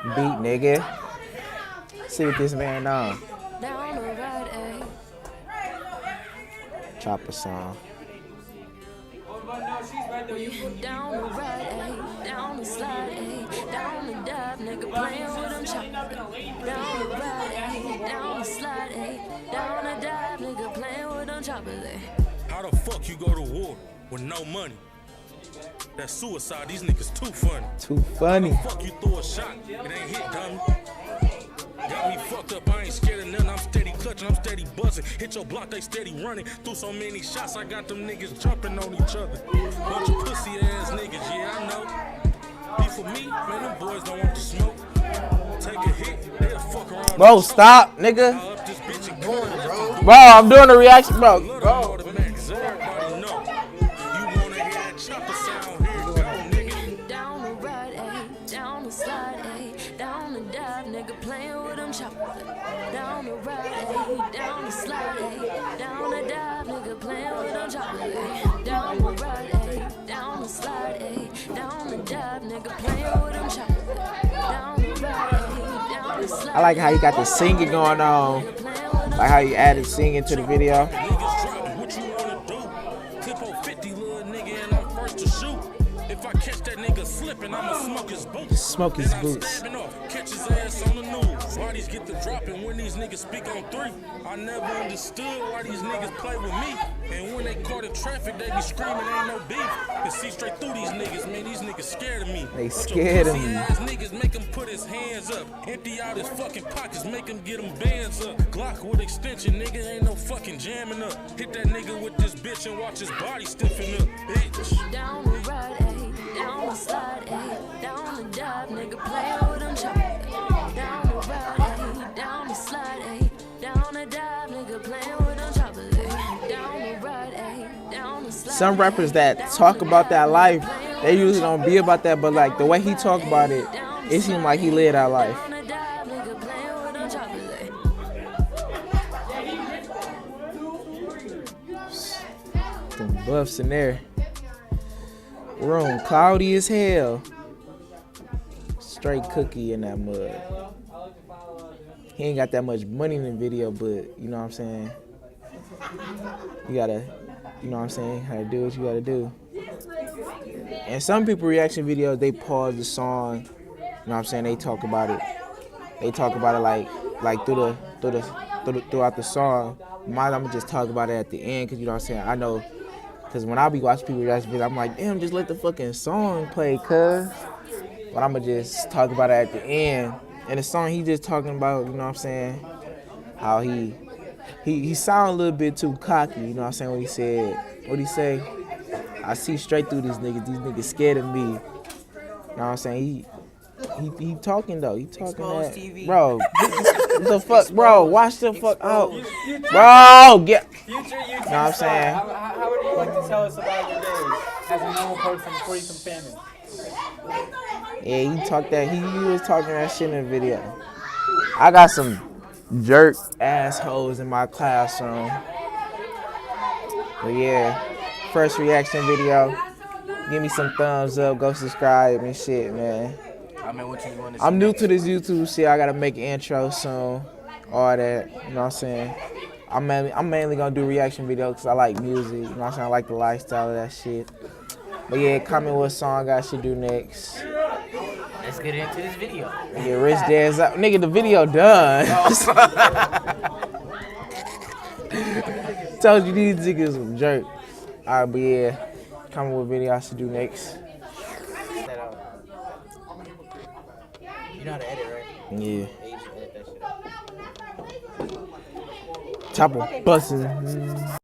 Beat, nigga. See what this man on. Chopper song. Down the right, down the slide, down the dive, nigga playing with them choppy. Down the right, down the slide, down the dive, nigga playing with them choppy. How the fuck you go to war with no money? That's suicide. These niggas too funny. Too funny. How the fuck you throw a shot? It ain't hit, dummy. Got me fucked up, I ain't scared of nothing. I'm steady clutching, I'm steady buzzing. Hit your block, they steady running. Through so many shots, I got them niggas jumping on each other. Bunch of pussy ass niggas, yeah, I know. Be for me, man, them boys don't want to smoke. Take a hit, they'll fuck around. Bro, stop, nigga. I'll up this bitch and go in, bro. Bro, I'm doing the reaction, bro. Everybody know. You wanna hear that chopper sound? Here it go, nigga. Down the right, down the slide, down the dive, nigga playing with them choppy. Down the right, down the slide, down the dive, nigga playing with them choppy. Down the right, down the slide, down the dive, nigga playing with them choppy. Down the right, down the slide. I like how you got the singing going on. Like how you added singing to the video. Niggas dropping, what you wanna do? Clip on 50, little nigga, and I'm first to shoot. If I catch that nigga slipping, I'ma smoke his boots. Smoke his Then I'm boots. stabbing off, catch his ass on the news. Bodies get the dropping when these niggas speak on 3. I never understood why these niggas play with me. And when they caught in traffic, they be screaming, ain't no beef. Can see straight through these niggas, man. These niggas scared of me. They scared of me. Ass niggas make him put his hands up. Empty out his fucking pockets, make him get him bands up. Glock with extension, nigga, ain't no fucking jamming up. Hit that nigga with this bitch and watch his body stiffen up. Bitch. Down the right, down the slide, down the dive, nigga playing with them choppy. Down the right, down the slide, down the dive, nigga playing with them choppy. Down the right, down the slide. Some rappers that talk about that life, they usually don't be about that, but like the way he talk about it, it seems like he lived that life. Down the dive, nigga playing with them choppy. Them buffs in there. Room cloudy as hell. Straight cookie in that mud. He ain't got that much money in the video, but you know what I'm saying? You gotta, you know what I'm saying? How to do what you gotta do. And some people reaction videos, they pause the song. You know what I'm saying? They talk about it. They talk about it like throughout the song. Mine, I'm gonna just talk about it at the end, cause you know what I'm saying? I know. Cause when I be watching people reaction videos, I'm like, damn, just let the fucking song play, cuz. But I'ma just talk about it at the end. And the song he just talking about, you know what I'm saying? How he sound a little bit too cocky, you know what I'm saying? What he say? I see straight through these niggas scared of me. You know what I'm saying? He talking though. He talking that. TV. Bro, what the fuck, bro? Watch the fuck out. Bro, get. Future YouTube Know what I'm star, saying? How would you like to tell us about your days as a normal person before you become famous? Yeah, he talked that. He was talking that shit in the video. I got some jerk assholes in my classroom. But yeah, first reaction video. Give me some thumbs up. Go subscribe and shit, man. I mean, what you want to I'm new to this YouTube shit. I gotta make an intro soon. All that. You know what I'm saying? I'm mainly gonna do reaction videos because I like music. You know what I'm saying? I like the lifestyle of that shit. But yeah, comment what song I should do next. Let's get into this video. Yeah, Rich Dad's up. Nigga, the video done. Told you these niggas some jerk. Alright, but yeah, comment what video I should do next. You know how to edit, right? Yeah. Yeah, you should edit that shit out. Chopper bustin'.